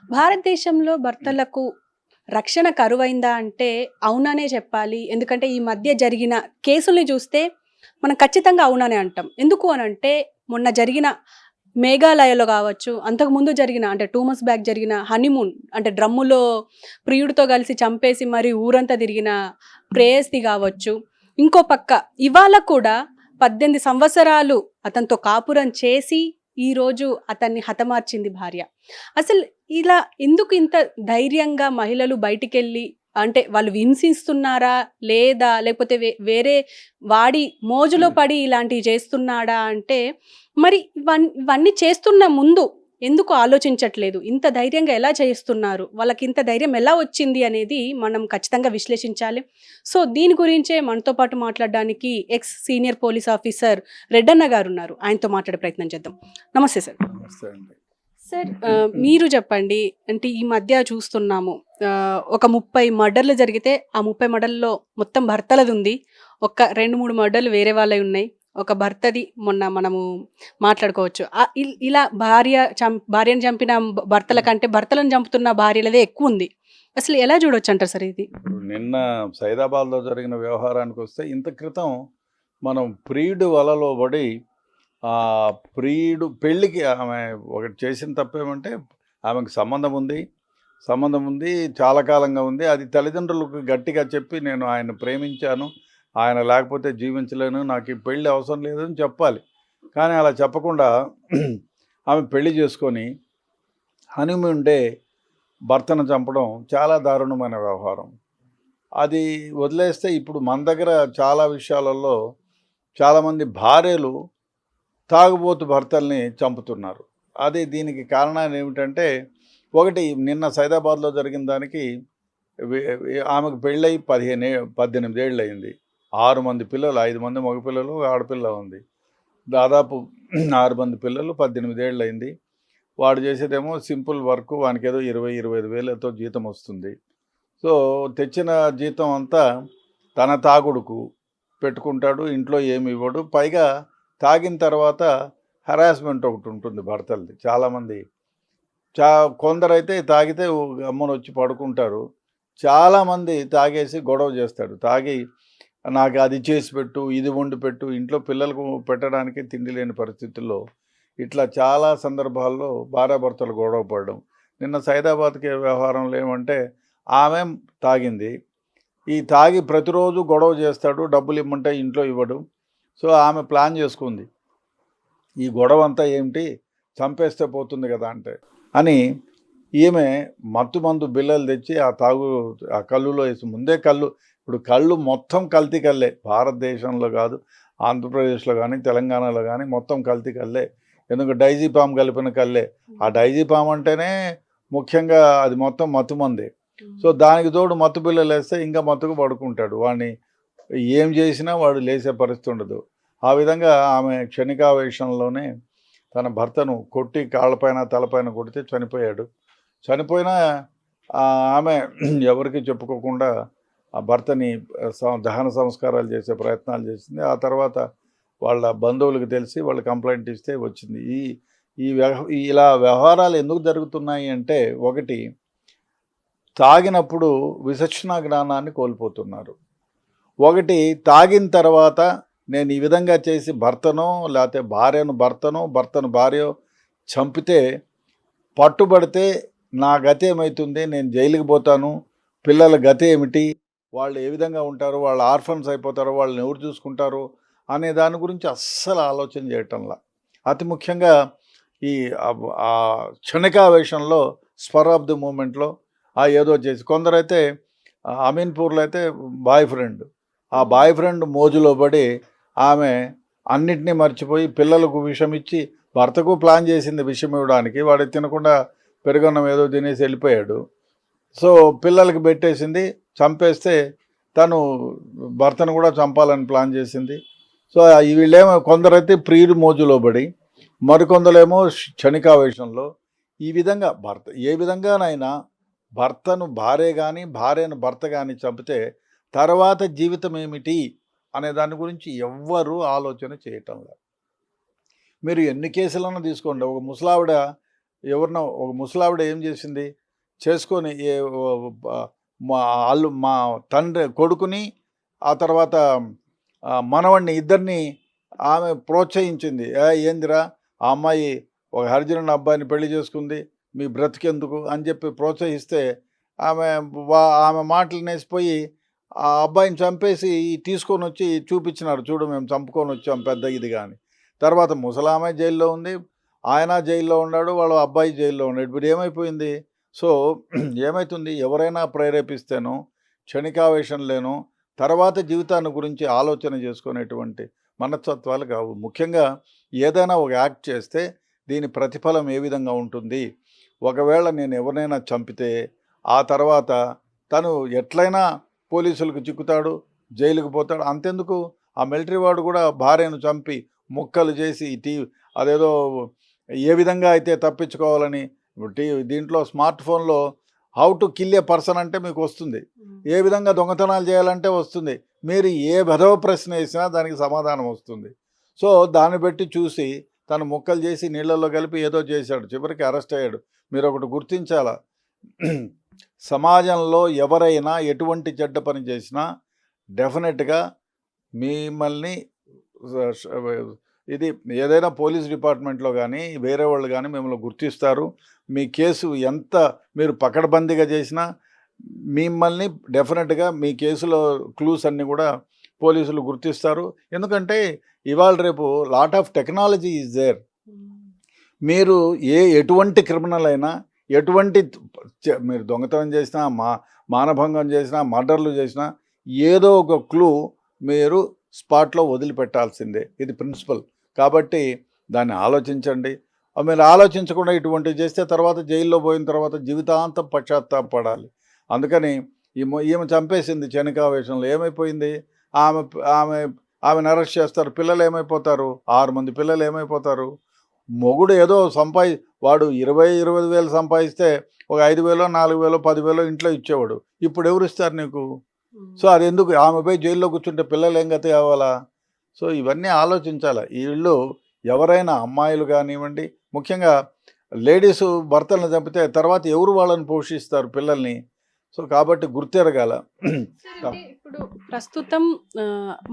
భారతదేశంలో భర్తలకు రక్షణ కరువైందా అంటే అవుననే చెప్పాలి. ఎందుకంటే ఈ మధ్య జరిగిన కేసుల్ని చూస్తే మనం ఖచ్చితంగా అవుననే అంటాం. ఎందుకు అనంటే మొన్న జరిగిన మేఘాలయలో కావచ్చు, అంతకుముందు జరిగిన అంటే 2 మంత్స్ బ్యాక్ జరిగిన హనీమూన్ అంటే డ్రమ్ములో ప్రియుడితో కలిసి చంపేసి మరి ఊరంతా తిరిగిన ప్రేయస్‌ది కావచ్చు. ఇంకో పక్క ఇవాళ కూడా 18 సంవత్సరాలు అతనితో కాపురం చేసి ఈరోజు అతన్ని హతమార్చింది భార్య. అసలు ఇలా ఎందుకు ఇంత ధైర్యంగా మహిళలు బయటికెళ్ళి అంటే వాళ్ళు హింసిస్తున్నారా? లేదా? లేకపోతే వేరే వాడి మోజులో పడి ఇలాంటివి చేస్తున్నాడా? అంటే మరి ఇవన్నీ చేస్తున్న ముందు ఎందుకు ఆలోచించట్లేదు? ఇంత ధైర్యంగా ఎలా చేస్తున్నారు? వాళ్ళకింత ధైర్యం ఎలా వచ్చింది అనేది మనం ఖచ్చితంగా విశ్లేషించాలి. సో, దీని గురించే మనతో పాటు మాట్లాడడానికి X senior police officer Reddanna గారున్నారు. ఆయనతో మాట్లాడే ప్రయత్నం చేద్దాం. నమస్తే సార్. నమస్తే అండి. సార్ మీరు చెప్పండి. అంటే ఈ మధ్య చూస్తున్నాము ఒక 30 మర్డర్‌లు జరిగితే ఆ 30 మర్డర్‌లో మొత్తం భర్తలది ఉంది. ఒక 2, 3 మర్డర్‌లు వేరే వాళ్ళవి ఉన్నాయి. ఒక భర్తది మొన్న మనము మాట్లాడుకోవచ్చు. ఇలా భార్యను చంపిన భర్తల కంటే భర్తలను చంపుతున్న భార్యలదే ఎక్కువుంది. అసలు ఎలా చూడొచ్చంటారు సార్ ఇది? ఇప్పుడు నిన్న సైదాబాద్‌లో జరిగిన వ్యవహారానికొస్తే ఇంత క్రితం మనం ప్రియుడి వలలో పడి ప్రియుడు పెళ్ళికి ఆమె ఒకటి చేసిన తప్పేమంటే ఆమెకు సంబంధం ఉంది, చాలా కాలంగా ఉంది. అది తల్లిదండ్రులకు గట్టిగా చెప్పి నేను ఆయన్ని ప్రేమించాను, ఆయన లేకపోతే జీవించలేను, నాకు ఈ పెళ్ళి అవసరం లేదని చెప్పాలి. కానీ అలా చెప్పకుండా ఆమె పెళ్లి చేసుకొని హనీమూన్ డే భర్తను చంపడం చాలా దారుణమైన వ్యవహారం. అది వదిలేస్తే ఇప్పుడు మన దగ్గర చాలా విషయాలలో చాలామంది భార్యలు తాగుబోతు భర్తల్ని చంపుతున్నారు. అది దీనికి కారణాలు ఏమిటంటే, ఒకటి నిన్న సైదాబాద్లో జరిగిన దానికి ఆమెకు పెళ్ళై 18 ఏళ్ళు అయింది. 6 మంది పిల్లలు, 5 మంది మగపిల్లలు, ఆడపిల్ల ఉంది. దాదాపు 6 మంది పిల్లలు, 18 ఏళ్ళు అయింది. వాడు చేసేదేమో సింపుల్ వర్క్, వానికి ఏదో 20-25 వేలతో జీతం వస్తుంది. సో తెచ్చిన జీతం అంతా తన తాగుడుకు పెట్టుకుంటాడు, ఇంట్లో ఏమి ఇవ్వడు. పైగా తాగిన తర్వాత హరాస్మెంట్ ఒకటి ఉంటుంది భర్తలది. చాలామంది కొందరైతే తాగితే అమ్మను వచ్చి పడుకుంటారు. చాలామంది తాగేసి గొడవ చేస్తాడు. తాగి నాకు అది చేసి పెట్టు, ఇది వండి పెట్టు, ఇంట్లో పిల్లలకు పెట్టడానికి తిండి లేని పరిస్థితుల్లో ఇట్లా చాలా సందర్భాల్లో భార్యాభర్తలు గొడవ పడడం. నిన్న సైదాబాద్కి వ్యవహారంలో ఏమంటే ఆమె తాగింది, ఈ తాగి ప్రతిరోజు గొడవ చేస్తాడు, డబ్బులు ఇమ్మంటే ఇంట్లో ఇవ్వడు. సో ఆమె ప్లాన్ చేసుకుంది, ఈ గొడవ అంతా ఏమిటి, చంపేస్తే పోతుంది కదా అంటే అని ఈమె మత్తు మందు బిళ్ళలు తెచ్చి ఆ కళ్ళులో వేసి ముందే ఇప్పుడు కళ్ళు మొత్తం కల్తీ కళ్ళే, భారతదేశంలో కాదు, ఆంధ్రప్రదేశ్లో కానీ తెలంగాణలో కానీ మొత్తం కల్తీ కళ్ళే. ఎందుకంటే డైజీపామ్ కలిపిన కళ్ళే. ఆ డైజీపామ్ అంటేనే ముఖ్యంగా అది మొత్తం మత్తు మందే. సో దానికి తోడు మత్తు బిళ్ళలు వేస్తే ఇంకా మత్తుకు పడుకుంటాడు. వాడిని ఏం చేసినా వాడు లేచే పరిస్థితి ఉండదు. ఆ విధంగా ఆమె క్షణికావేశంలోనే తన భర్తను కొట్టి కాళ్ళపైన తలపైన కొడితే చనిపోయాడు. చనిపోయినా ఆమె ఎవరికి చెప్పుకోకుండా ఆ భర్తని దహన సంస్కారాలు చేసే ప్రయత్నాలు చేసింది. ఆ తర్వాత వాళ్ళ బంధువులకు తెలిసి వాళ్ళు కంప్లైంట్ ఇస్తే వచ్చింది. ఇలా వ్యవహారాలు ఎందుకు జరుగుతున్నాయి అంటే, ఒకటి తాగినప్పుడు విచక్షణ జ్ఞానాన్ని కోల్పోతున్నారు. ఒకటి తాగిన తర్వాత నేను ఈ విధంగా చేసి భర్తనో లేకపోతే భర్తను భార్యో చంపితే పట్టుబడితే నా గతి ఏమవుతుంది, నేను జైలుకి పోతాను, పిల్లల గతి ఏమిటి, వాళ్ళు ఏ విధంగా ఉంటారు, వాళ్ళు ఆర్ఫన్స్ అయిపోతారు, వాళ్ళని ఎవరు చూసుకుంటారు అనే దాని గురించి అస్సలు ఆలోచన చేయటంలా. అతి ముఖ్యంగా ఈ క్షణికావేశంలో స్పర్ ఆఫ్ ది మూమెంట్లో ఏదో చేసి, కొందరైతే అమీన్పూర్లో అయితే బాయ్ ఫ్రెండ్ మోజులో పడి ఆమె అన్నిటినీ మర్చిపోయి పిల్లలకు విషం ఇచ్చి, భర్తకు ప్లాన్ చేసింది విషం ఇవ్వడానికి, వాడు తినకుండా పెరుగన్నం ఏదో తినేసి వెళ్ళిపోయాడు. సో పిల్లలకి పెట్టేసింది, చంపేస్తే తను భర్తను కూడా చంపాలని ప్లాన్ చేసింది. సో వీళ్ళేమో కొందరైతే ప్రియుడి మోజులో పడి, మరికొందరేమో క్షణికావేశంలో ఈ విధంగా ఏ విధంగానైనా భర్తను భార్య కానీ భార్యను భర్త కానీ చంపితే తర్వాత జీవితం ఏమిటి అనే దాని గురించి ఎవ్వరూ ఆలోచన చేయటం లేదు. మీరు ఎన్ని కేసులను తీసుకోండి, ఒక ముసలావిడ ఎవరినో ఒక ముసలావిడ ఏం చేసింది, చేసుకొని మా తండ్రి కొడుకుని, ఆ తర్వాత మనవడిని ఇద్దరిని ఆమె ప్రోత్సహించింది. ఏందిరా ఆ అమ్మాయి ఒక హరిజనుని అబ్బాయిని పెళ్లి చేసుకుంది, మీ బ్రతికెందుకు అని చెప్పి ప్రోత్సహిస్తే ఆమె ఆమె మాటలు నేసిపోయి ఆ అబ్బాయిని చంపేసి తీసుకొని వచ్చి చూపించినారు, చూడు మేము చంపుకొని వచ్చాం పెద్ద ఇదిగా అని. తర్వాత ముసలామె జైల్లో ఉంది, ఆయన జైల్లో ఉన్నాడు, వాళ్ళ అబ్బాయి జైల్లో ఉన్నాడు. ఇప్పుడు ఏమైపోయింది? సో ఏమవుతుంది, ఎవరైనా ప్రేరేపిస్తేనో క్షణికావేశం లేనో తర్వాత జీవితాన్ని గురించి ఆలోచన చేసుకునేటువంటి మనస్తత్వాలు కావు. ముఖ్యంగా ఏదైనా ఒక యాక్ట్ చేస్తే దీని ప్రతిఫలం ఏ విధంగా ఉంటుంది, ఒకవేళ నేను ఎవరినైనా చంపితే ఆ తర్వాత తను ఎట్లయినా పోలీసులకు చిక్కుతాడు, జైలుకు పోతాడు. అంతెందుకు, ఆ మిలిటరీ వాడు కూడా భార్యను చంపి ముక్కలు చేసి అదేదో ఏ విధంగా అయితే తప్పించుకోవాలని దీంట్లో స్మార్ట్ ఫోన్లో how to kill A person అంటే మీకు వస్తుంది, ఏ విధంగా దొంగతనాలు చేయాలంటే వస్తుంది, మీరు ఏ భదవ ప్రశ్న వేసినా దానికి సమాధానం వస్తుంది. సో దాన్ని బట్టి చూసి తను ముక్కలు చేసి నీళ్ళల్లో కలిపి ఏదో చేశాడు, చివరికి అరెస్ట్ అయ్యాడు. మీరు ఒకటి గుర్తించాలా, సమాజంలో ఎవరైనా ఎటువంటి చెడ్డ పని చేసినా డెఫినెట్గా మిమ్మల్ని ఇది ఏదైనా పోలీస్ డిపార్ట్మెంట్లో కానీ వేరే వాళ్ళు కానీ మిమ్మల్ని గుర్తిస్తారు. మీ కేసు ఎంత మీరు పకడ్బందీగా చేసినా మిమ్మల్ని డెఫినెట్గా మీ కేసులో క్లూస్ అన్నీ కూడా పోలీసులు గుర్తిస్తారు. ఎందుకంటే ఇవాళ రేపు lot of technology is there. మీరు ఎటువంటి క్రిమినల్ అయినా, ఎటువంటి మీరు దొంగతనం చేసినా, మానభంగం చేసినా, మర్డర్లు చేసినా ఏదో ఒక క్లూ మీరు స్పాట్లో వదిలిపెట్టాల్సిందే. ఇది ప్రిన్సిపల్. కాబట్టి దాన్ని ఆలోచించండి. మీరు ఆలోచించకుండా ఇటువంటివి చేస్తే తర్వాత జైల్లో పోయిన తర్వాత జీవితాంతం పశ్చాత్తాపడాలి. అందుకని ఈమె చంపేసింది క్షణికావేశంలో. ఏమైపోయింది, ఆమెను అరెస్ట్ చేస్తారు, పిల్లలు ఏమైపోతారు, 6 మంది పిల్లలు ఏమైపోతారు. మొగుడు ఏదో వాడు 20,000 సంపాదిస్తే ఒక 5,000, 4,000, 10,000 ఇంట్లో ఇచ్చేవాడు. ఇప్పుడు ఎవరు ఇస్తారు నీకు? సో అది ఎందుకు, ఆమె పోయి జైల్లో కూర్చుంటే పిల్లలు ఏం గతి అవ్వాలా? సో ఇవన్నీ ఆలోచించాలి. వీళ్ళు ఎవరైనా అమ్మాయిలు కానివ్వండి, ముఖ్యంగా లేడీస్ భర్తలను చంపితే తర్వాత ఎవరు వాళ్ళని పోషిస్తారు పిల్లల్ని? సో కాబట్టి గుర్తెరగాల. అంటే ఇప్పుడు ప్రస్తుతం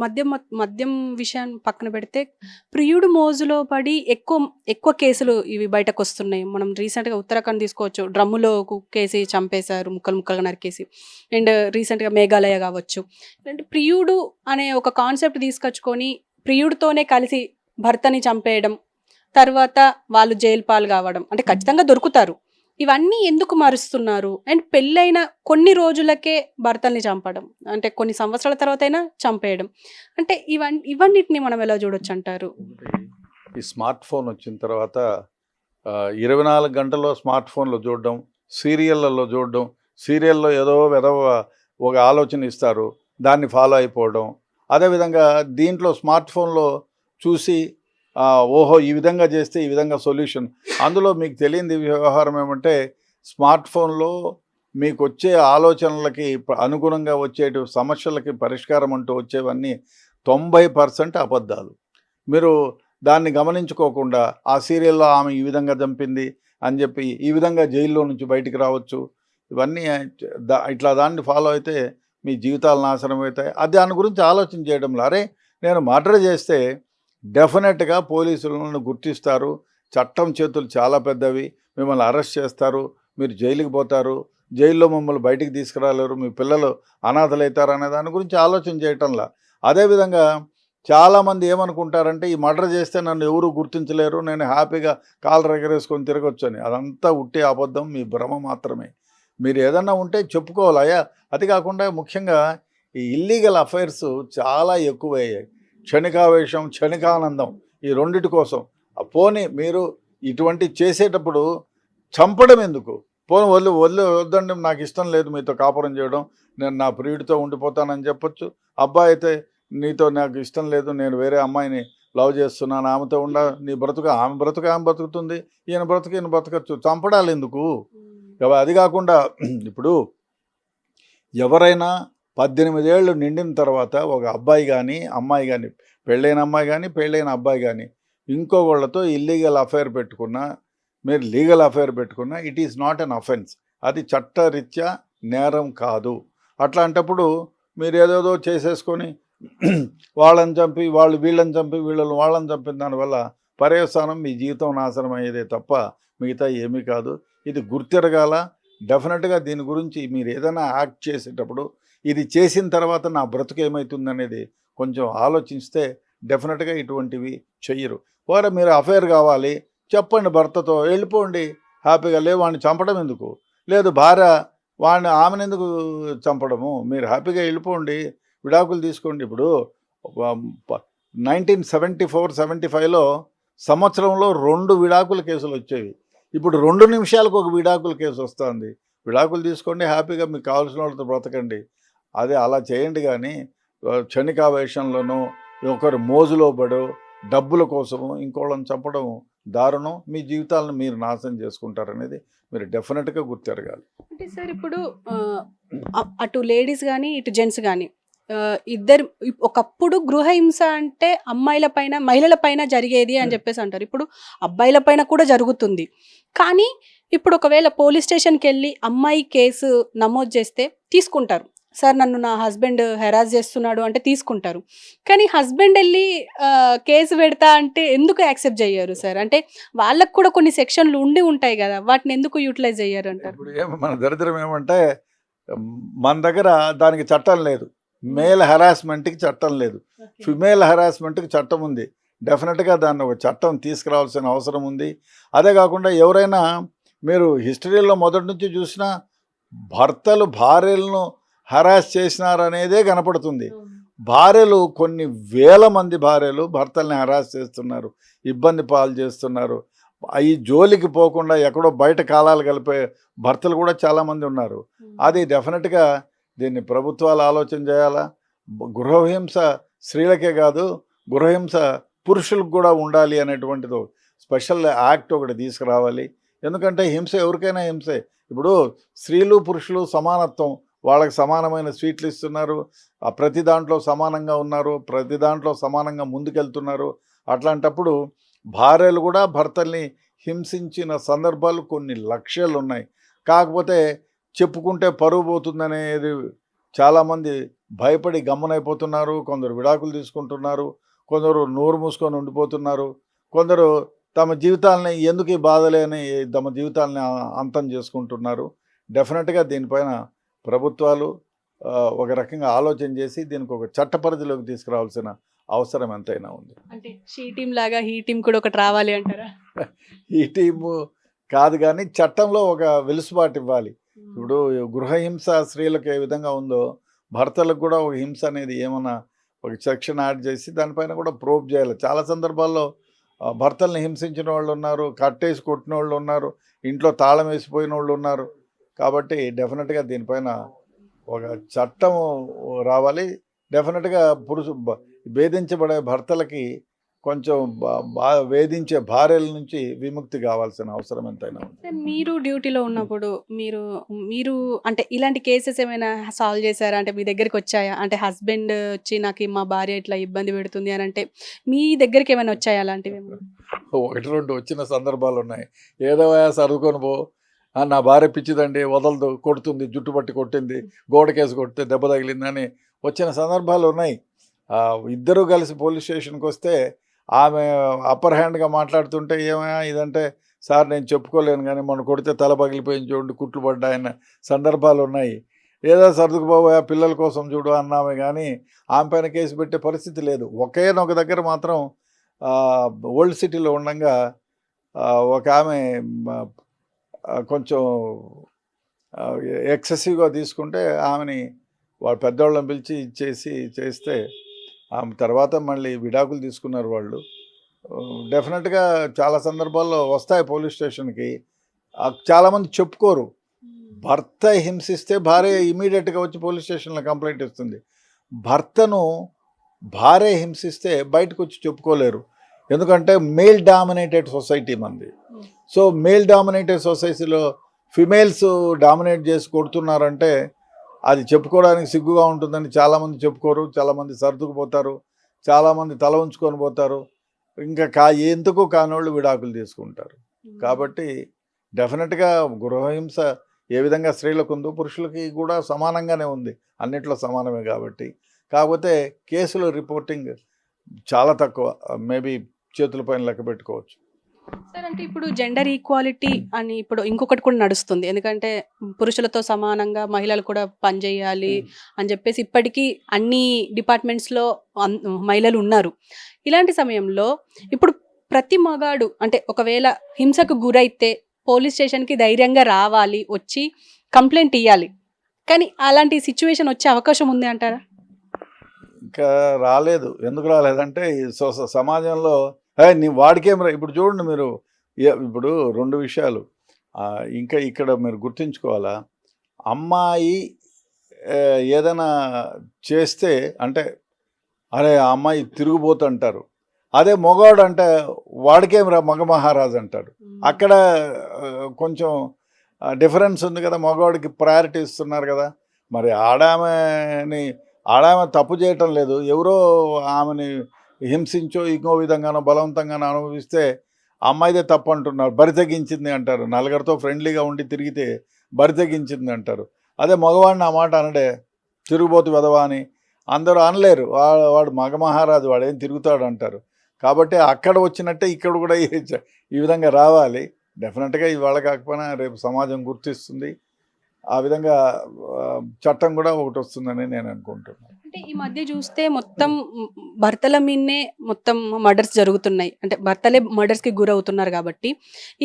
మద్యం విషయం పక్కన పెడితే ప్రియుడు మోజులో పడి ఎక్కువ కేసులు ఇవి బయటకు వస్తున్నాయి. మనం రీసెంట్గా ఉత్తరాఖండ్ తీసుకోవచ్చు, డ్రమ్ములో కుక్కేసి చంపేశారు, ముక్కలు ముక్కలుగా నరికేసి. అండ్ రీసెంట్గా మేఘాలయ కావచ్చు. అంటే ప్రియుడు అనే ఒక కాన్సెప్ట్ తీసుకొచ్చుకొని ప్రియుడితోనే కలిసి భర్తని చంపేయడం, తర్వాత వాళ్ళు జైలు పాలు కావడం, అంటే ఖచ్చితంగా దొరుకుతారు. ఇవన్నీ ఎందుకు మారుస్తున్నారు? అండ్ పెళ్ళైన కొన్ని రోజులకే భర్తల్ని చంపడం, అంటే కొన్ని సంవత్సరాల తర్వాత అయినా చంపేయడం, అంటే ఇవన్నిటిని మనం ఎలా చూడొచ్చు అంటారు? ఈ స్మార్ట్ ఫోన్ వచ్చిన తర్వాత 24 గంటల్లో స్మార్ట్ ఫోన్లో చూడడం, సీరియళ్ళల్లో చూడడం, సీరియల్లో ఏదో ఒక ఆలోచన ఇస్తారు, దాన్ని ఫాలో అయిపోవడం. అదేవిధంగా దీంట్లో స్మార్ట్ ఫోన్లో చూసి ఓహో ఈ విధంగా చేస్తే ఈ విధంగా సొల్యూషన్. అందులో మీకు తెలియని వ్యవహారం ఏమంటే, స్మార్ట్ ఫోన్లో మీకు వచ్చే ఆలోచనలకి అనుగుణంగా వచ్చే సమస్యలకి పరిష్కారం అంటూ వచ్చేవన్నీ 90% అబద్ధాలు. మీరు దాన్ని గమనించుకోకుండా ఆ సీరియల్లో ఆమె ఈ విధంగా చంపింది అని చెప్పి ఈ విధంగా జైల్లో నుంచి బయటికి రావచ్చు. ఇవన్నీ ఇట్లా దాన్ని ఫాలో అయితే మీ జీవితాలు నాశనం అవుతాయి. దాని గురించి ఆలోచన చేయడంలో, అరే నేను మర్డర్ చేస్తే డెఫినెట్గా పోలీసులను గుర్తిస్తారు, చట్టం చేతులు చాలా పెద్దవి, మిమ్మల్ని అరెస్ట్ చేస్తారు, మీరు జైలుకి పోతారు, జైల్లో మిమ్మల్ని బయటికి తీసుకురాలేరు, మీ పిల్లలు అనాథలవుతారు అనే దాని గురించి ఆలోచన చేయటంలా. అదేవిధంగా చాలామంది ఏమనుకుంటారంటే, ఈ మర్డర్ చేస్తే నన్ను ఎవరు గుర్తించలేరు, నేను హ్యాపీగా కాళ్ళు ఎగరేసుకొని తిరగొచ్చు అని. అదంతా ఉట్టి అబద్ధం, మీ భ్రమ మాత్రమే. మీరు ఏదన్నా ఉంటే చెప్పుకోవాలి. అయ్యా అది కాకుండా ముఖ్యంగా ఈ ఇల్లీగల్ అఫైర్స్ చాలా ఎక్కువయ్యాయి. క్షణికావేశం, క్షణికానందం, ఈ రెండిటి కోసం. పోనీ మీరు ఇటువంటి చేసేటప్పుడు చంపడం ఎందుకు? పోనీ వద్దండి, నాకు ఇష్టం లేదు మీతో కాపురం చేయడం, నేను నా ప్రియుడితో ఉండిపోతానని చెప్పొచ్చు. అబ్బాయి అయితే నీతో నాకు ఇష్టం లేదు, నేను వేరే అమ్మాయిని లవ్ చేస్తున్నాను, ఆమెతో నీ ఆమె బతుకుతుంది, ఈయన బతకచ్చు. చంపడాలు ఎందుకు? అది కాకుండా ఇప్పుడు ఎవరైనా 18 ఏళ్ళు నిండిన తర్వాత ఒక అబ్బాయి కానీ అమ్మాయి కానీ, పెళ్ళైన అమ్మాయి కానీ పెళ్ళైన అబ్బాయి కానీ ఇంకొకళ్ళతో ఇల్లీగల్ అఫైర్ పెట్టుకున్నా మీరు లీగల్ అఫైర్ పెట్టుకున్నా it is not an offence, అది చట్టరీత్యా నేరం కాదు. అట్లాంటప్పుడు మీరు ఏదేదో చేసేసుకొని వాళ్ళని చంపి వాళ్ళు వీళ్ళని చంపి వీళ్ళని వాళ్ళని చంపిన దానివల్ల పర్యవసానం మీ జీవితం నాశనం అయ్యేదే తప్ప మిగతా ఏమీ కాదు. ఇది గుర్తిరగాల. డెఫినెట్గా దీని గురించి మీరు ఏదైనా యాక్ట్ చేసేటప్పుడు ఇది చేసిన తర్వాత నా బ్రతుకు ఏమవుతుందనేది కొంచెం ఆలోచిస్తే డెఫినెట్గా ఇటువంటివి చెయ్యరు. పోరా మీరు అఫైర్ కావాలి చెప్పండి, భర్తతో వెళ్ళిపోండి హ్యాపీగా. వాడిని చంపడం ఎందుకు, లేదు భార్య ఆమెను ఎందుకు చంపడము, మీరు హ్యాపీగా వెళ్ళిపోండి, విడాకులు తీసుకోండి. ఇప్పుడు 1974-75లో సంవత్సరంలో 2 విడాకుల కేసులు వచ్చేవి. ఇప్పుడు 2 నిమిషాలకు ఒక విడాకుల కేసు వస్తుంది. విడాకులు తీసుకోండి, హ్యాపీగా మీకు కావాల్సిన వాళ్ళతో బ్రతకండి. అదే అలా చేయండి. కానీ క్షణికావేశంలోనూ ఒకరు మోజులో పడో డబ్బుల కోసము ఇంకోళ్ళని చంపడం దారుణం. మీ జీవితాలను మీరు నాశనం చేసుకుంటారనేది మీరు డెఫినెట్గా గుర్తెరగాలి. అంటే సార్ ఇప్పుడు అటు లేడీస్ కానీ ఇటు జెంట్స్ కానీ ఇద్దరు ఒకప్పుడు గృహహింస అంటే అమ్మాయిల పైన మహిళల పైన జరిగేది అని చెప్పేసి అంటారు. ఇప్పుడు అబ్బాయిల పైన కూడా జరుగుతుంది. కానీ ఇప్పుడు ఒకవేళ పోలీస్ స్టేషన్కి వెళ్ళి అమ్మాయి కేసు నమోదు చేస్తే తీసుకుంటారు. సార్ నన్ను నా హస్బెండ్ హెరాస్ చేస్తున్నాడు అంటే తీసుకుంటారు. కానీ హస్బెండ్ వెళ్ళి కేసు పెడతా అంటే ఎందుకు యాక్సెప్ట్ చేయరు సార్? అంటే వాళ్ళకు కూడా కొన్ని సెక్షన్లు ఉండి ఉంటాయి కదా, వాటిని ఎందుకు యూటిలైజ్ చేయరు అంటారు? ఇప్పుడు మన దరిద్రం ఏమంటే మన దగ్గర దానికి చట్టం లేదు. మేల్ హెరాస్మెంట్కి చట్టం లేదు, ఫిమేల్ హెరాస్మెంట్కి చట్టం ఉంది. డెఫినెట్గా దాన్ని ఒక చట్టం తీసుకురావాల్సిన అవసరం ఉంది. అదే కాకుండా ఎవరైనా మీరు హిస్టరీలో మొదటి నుంచి చూసినా భర్తలు భార్యలను హరాస్ చేసినారనేదే కనపడుతుంది. భార్యలు కొన్ని వేల మంది భార్యలు భర్తల్ని హరాస్ చేస్తున్నారు, ఇబ్బంది పాలు చేస్తున్నారు. ఈ జోలికి పోకుండా ఎక్కడో బయట కాలాలు కలిపే భర్తలు కూడా చాలామంది ఉన్నారు. అది డెఫినెట్గా దీన్ని ప్రభుత్వాలు ఆలోచన చేయాలా. గృహహింస స్త్రీలకే కాదు, గృహహింస పురుషులకు కూడా ఉండాలి అనేటువంటిది స్పెషల్ యాక్ట్ ఒకటి తీసుకురావాలి. ఎందుకంటే హింస ఎవరికైనా హింసే. ఇప్పుడు స్త్రీలు పురుషులు సమానత్వం, వాళ్ళకి సమానమైన స్వీట్లు ఇస్తున్నారు, ప్రతి దాంట్లో సమానంగా ఉన్నారు, ప్రతి దాంట్లో సమానంగా ముందుకెళ్తున్నారు. అట్లాంటప్పుడు భార్యలు కూడా భర్తల్ని హింసించిన సందర్భాలు కొన్ని లక్షలు ఉన్నాయి. కాకపోతే చెప్పుకుంటే పరువు పోతుందనేది చాలామంది భయపడి గమ్మునైపోతున్నారు. కొందరు విడాకులు తీసుకుంటున్నారు, కొందరు నోరు మూసుకొని ఉండిపోతున్నారు, కొందరు తమ జీవితాలని ఎందుకు ఈ బాధలే అని తమ జీవితాలని అంతం చేసుకుంటున్నారు. డెఫినెట్గా దీనిపైన ప్రభుత్వాలు ఒక రకంగా ఆలోచన చేసి దీనికి ఒక చట్ట పరిధిలోకి తీసుకురావాల్సిన అవసరం ఎంతైనా ఉంది. అంటే షీ టీం లాగా హీ టీం కూడా ఒకటి రావాలి అంటారా? ఈ టీము కాదు కానీ చట్టంలో ఒక వెలుసుబాటు ఇవ్వాలి. ఇప్పుడు గృహహింస స్త్రీలకు ఏ విధంగా ఉందో భర్తలకు కూడా ఒక హింస అనేది ఏమన్నా ఒక సెక్షన్ యాడ్ చేసి దానిపైన కూడా ప్రోబ్ చేయాలి. చాలా సందర్భాల్లో భర్తల్ని హింసించిన వాళ్ళు ఉన్నారు, కట్టేసి కొట్టిన వాళ్ళు ఉన్నారు, ఇంట్లో తాళం వేసిపోయిన వాళ్ళు ఉన్నారు. కాబట్టి డెఫినెట్గా దీనిపైన ఒక చట్టం రావాలి. డెఫినెట్గా వేధించబడే భర్తలకి కొంచెం వేధించే భార్యల నుంచి విముక్తి కావాల్సిన అవసరం ఎంతైనా ఉంది. మీరు డ్యూటీలో ఉన్నప్పుడు మీరు అంటే ఇలాంటి కేసెస్ ఏమైనా సాల్వ్ చేశారా? అంటే మీ దగ్గరికి వచ్చాయా? అంటే హస్బెండ్ వచ్చి నాకు మా భార్య ఇట్లా ఇబ్బంది పెడుతుంది అని అంటే మీ దగ్గరికి ఏమైనా వచ్చాయా అలాంటివి? 1-2 వచ్చిన సందర్భాలు ఉన్నాయి. ఏదో సర్దుకొని పో, నా భార్య పిచ్చిదండి, వదలదు, కొడుతుంది, జుట్టు పట్టి కొట్టింది, గోడకేసి కొడితే దెబ్బ తగిలిందని వచ్చిన సందర్భాలు ఉన్నాయి. ఇద్దరూ కలిసి పోలీస్ స్టేషన్కి వస్తే ఆమె అప్పర్ హ్యాండ్గా మాట్లాడుతుంటే ఏమైనా ఇదంటే సార్ నేను చెప్పుకోలేను కానీ మొన్న కొడితే తల పగిలిపోయింది చూడండి, కుట్లు పడ్డాయన్న సందర్భాలు ఉన్నాయి. ఏదో సర్దుకుపోయా పిల్లల కోసం చూడు అన్నామే కానీ ఆమె పైన కేసు పెట్టే పరిస్థితి లేదు. ఒకేనొక దగ్గర మాత్రం ఓల్డ్ సిటీలో ఉండగా ఒక ఆమె కొంచెం ఎక్సెసివ్గా తీసుకుంటే ఆమెని వాళ్ళ పెద్దవాళ్ళని పిలిచి చేస్తే ఆమె తర్వాత మళ్ళీ విడాకులు తీసుకున్నారు వాళ్ళు. డెఫినెట్గా చాలా సందర్భాల్లో వస్తాయి పోలీస్ స్టేషన్కి. చాలామంది చెప్పుకోరు. భర్త హింసిస్తే భార్య ఇమీడియట్గా వచ్చి పోలీస్ స్టేషన్లో కంప్లైంట్ ఇస్తుంది. భర్తను భార్య హింసిస్తే బయటకు వచ్చి చెప్పుకోలేరు. ఎందుకంటే మేల్ డామినేటెడ్ సొసైటీ మంది. సో మేల్ డామినేటెడ్ సొసైటీలో ఫిమేల్స్ డామినేట్ చేసి కొడుతున్నారంటే అది చెప్పుకోవడానికి సిగ్గుగా ఉంటుందని చాలామంది చెప్పుకోరు. చాలామంది సర్దుకుపోతారు, చాలామంది తల ఉంచుకొని పోతారు. ఇంకా ఎందుకు కానోళ్ళు విడాకులు తీసుకుంటారు. కాబట్టి డెఫినెట్గా గృహహింస ఏ విధంగా స్త్రీలకు ఉందో పురుషులకి కూడా సమానంగానే ఉంది, అన్నిట్లో సమానమే కాబట్టి. కాకపోతే కేసులు రిపోర్టింగ్ చాలా తక్కువ, మేబీ చేతులపైన లెక్క పెట్టుకోవచ్చు. సార్ అంటే ఇప్పుడు జెండర్ ఈక్వాలిటీ అని ఇప్పుడు ఇంకొకటి కూడా నడుస్తుంది. ఎందుకంటే పురుషులతో సమానంగా మహిళలు కూడా పనిచేయాలి అని చెప్పేసి ఇప్పటికీ అన్ని డిపార్ట్మెంట్స్‌లో మహిళలు ఉన్నారు. ఇలాంటి సమయంలో ఇప్పుడు ప్రతి మగాడు అంటే ఒకవేళ హింసకు గురైతే పోలీస్ స్టేషన్‌కి ధైర్యంగా రావాలి, వచ్చి కంప్లెయింట్ ఇయ్యాలి. కానీ అలాంటి సిట్యుయేషన్ వచ్చే అవకాశం ఉంది అంటారా? ఇంకా రాలేదు. ఎందుకు రాలేదంటే ఈ సమాజంలో నీ వాడికేం ఇప్పుడు చూడండి మీరు, ఇప్పుడు 2 విషయాలు ఇంకా ఇక్కడ మీరు గుర్తుంచుకోవాలా. అమ్మాయి ఏదైనా చేస్తే అంటే అరే ఆ అమ్మాయి తిరుగుబోతు అంటారు. అదే మగవాడు అంటే వాడికేం రా మగ మహారాజు అంటాడు. అక్కడ కొంచెం డిఫరెన్స్ ఉంది కదా, మగవాడికి ప్రయారిటీ ఇస్తున్నారు కదా. మరి ఆడామె తప్పు చేయటం లేదు, ఎవరో ఆమెని హింసించో ఇంకో విధంగానో బలవంతంగానో అనుభవిస్తే అమ్మాయిదే తప్పు అంటున్నారు. బరి తెగించింది అంటారు. నలుగురితో ఫ్రెండ్లీగా ఉండి తిరిగితే బరి తెగించింది అంటారు. అదే మగవాడిని ఆ మాట అనడే, తిరుగుబోతు వెధవా అని అందరూ అనలేరు. వాడు మగ మహారాజు, వాడేం తిరుగుతాడు అంటారు. కాబట్టి అక్కడ వచ్చినట్టే ఇక్కడ కూడా ఈ విధంగా రావాలి. డెఫినెట్గా ఇవాళ కాకపోయినా రేపు సమాజం గుర్తిస్తుంది. ఆ విధంగా చట్టం కూడా ఒకటి వస్తుందని నేను అనుకుంటున్నాను. అంటే ఈ మధ్య చూస్తే మొత్తం భర్తల మీదనే మొత్తం మర్డర్స్ జరుగుతున్నాయి. అంటే భర్తలే మర్డర్స్కి గురవుతున్నారు కాబట్టి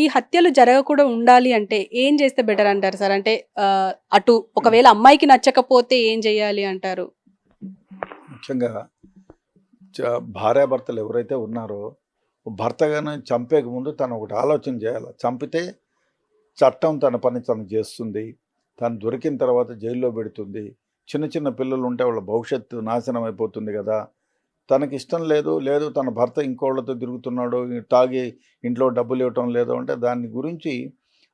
ఈ హత్యలు జరగకుండా ఉండాలి అంటే ఏం చేస్తే బెటర్ అంటారు సార్? అంటే అటు ఒకవేళ అమ్మాయికి నచ్చకపోతే ఏం చేయాలి అంటారు? ముఖ్యంగా భార్యాభర్తలు ఎవరైతే ఉన్నారో భర్తగానే చంపేక ముందు తను ఒకటి ఆలోచన చేయాలి. చంపితే చట్టం తన పని తను చేస్తుంది, తను దొరికిన తర్వాత జైల్లో పెడుతుంది. చిన్న చిన్న పిల్లలు ఉంటే వాళ్ళ భవిష్యత్తు నాశనం అయిపోతుంది కదా. తనకి ఇష్టం లేదు తన భర్త ఇంకోళ్ళతో తిరుగుతున్నాడు, తాగి ఇంట్లో డబ్బులు ఇవ్వటం లేదు అంటే దాని గురించి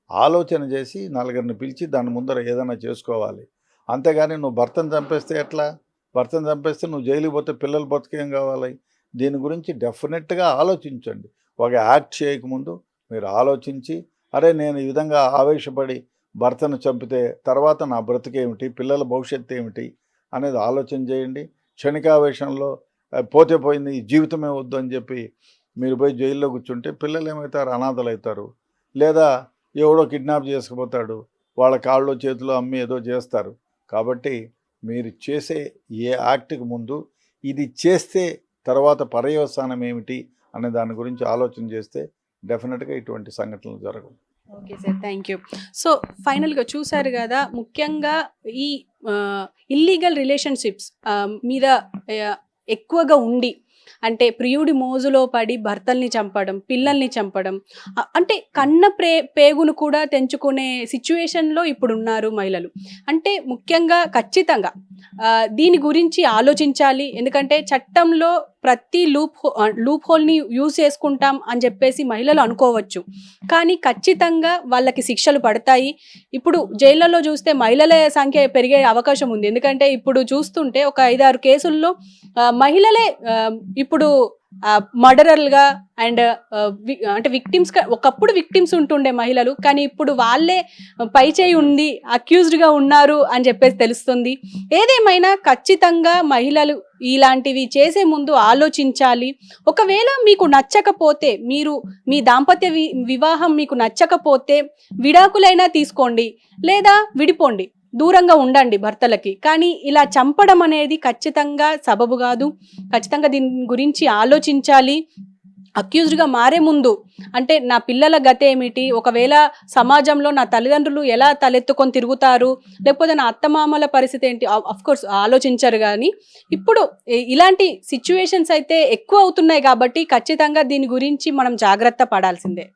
ఆలోచన చేసి నలుగురిని పిలిచి దాని ముందర ఏదైనా చేసుకోవాలి. అంతేగాని నువ్వు భర్తను చంపేస్తే ఎట్లా? భర్తను చంపేస్తే నువ్వు జైలుకి పోతే పిల్లలు బతికేం కావాలి? దీని గురించి డెఫినెట్గా ఆలోచించండి. ఒక యాక్ట్ చేయకముందు మీరు ఆలోచించి, అరే నేను ఈ విధంగా ఆవేశపడి భర్తను చంపితే తర్వాత నా బ్రతికేమిటి, పిల్లల భవిష్యత్తు ఏమిటి అనేది ఆలోచన చేయండి. క్షణికావేశంలో పోతే పోయింది, ఈ జీవితమే వద్దు అని చెప్పి మీరు పోయి జైల్లో కూర్చుంటే పిల్లలు ఏమవుతారు? అనాథలు అవుతారు. లేదా ఎవడో కిడ్నాప్ చేసుకుపోతాడు, వాళ్ళ కాళ్ళు చేతులు అమ్మి ఏదో చేస్తారు. కాబట్టి మీరు చేసే ఏ యాక్ట్కి ముందు ఇది చేస్తే తర్వాత పర్యవసానం ఏమిటి అనే దాని గురించి ఆలోచన చేస్తే డెఫినెట్గా ఇటువంటి సంఘటనలు జరగవు. Okay sir, thank you. So ఫైనల్గా చూసారు కదా, ముఖ్యంగా ఈ ఇల్లీగల్ రిలేషన్షిప్స్ మీద ఎక్కువగా ఉండి అంటే ప్రియుడి మోజులో పడి భర్తల్ని చంపడం, పిల్లల్ని చంపడం, అంటే కన్న పేగును కూడా తెంచుకునే సిచ్యువేషన్లో ఇప్పుడు ఉన్నారు మహిళలు. అంటే ముఖ్యంగా ఖచ్చితంగా దీని గురించి ఆలోచించాలి. ఎందుకంటే చట్టంలో ప్రతి లూప్ హోల్ని యూజ్ చేసుకుంటాం అని చెప్పేసి మహిళలు అనుకోవచ్చు, కానీ ఖచ్చితంగా వాళ్ళకి శిక్షలు పడతాయి. ఇప్పుడు జైళ్ళలో చూస్తే మహిళల సంఖ్య పెరిగే అవకాశం ఉంది. ఎందుకంటే ఇప్పుడు చూస్తుంటే ఒక 5-6 కేసుల్లో మహిళలే ఇప్పుడు మర్డరర్లుగా అండ్ అంటే విక్టిమ్స్, ఒకప్పుడు విక్టిమ్స్ ఉంటుండే మహిళలు, కానీ ఇప్పుడు వాళ్ళే పై చేయి ఉంది, అక్యూజ్డ్గా ఉన్నారు అని చెప్పేసి తెలుస్తుంది. ఏదేమైనా ఖచ్చితంగా మహిళలు ఇలాంటివి చేసే ముందు ఆలోచించాలి. ఒకవేళ మీకు నచ్చకపోతే, మీరు మీ దాంపత్య వివాహం మీకు నచ్చకపోతే విడాకులైనా తీసుకోండి, లేదా విడిపోండి, దూరంగా ఉండండి భర్తలకి. కానీ ఇలా చంపడం అనేది ఖచ్చితంగా సబబు కాదు. ఖచ్చితంగా దీని గురించి ఆలోచించాలి. అక్యూజ్డ్గా మారే ముందు అంటే నా పిల్లల గత ఏమిటి, ఒకవేళ సమాజంలో నా తల్లిదండ్రులు ఎలా తలెత్తుకొని తిరుగుతారు, లేకపోతే నా అత్తమామల పరిస్థితి ఏంటి, అఫ్కోర్స్ ఆలోచించరు. కానీ ఇప్పుడు ఇలాంటి సిచ్యువేషన్స్ అయితే ఎక్కువ అవుతున్నాయి కాబట్టి ఖచ్చితంగా దీని గురించి మనం జాగ్రత్త పడాల్సిందే.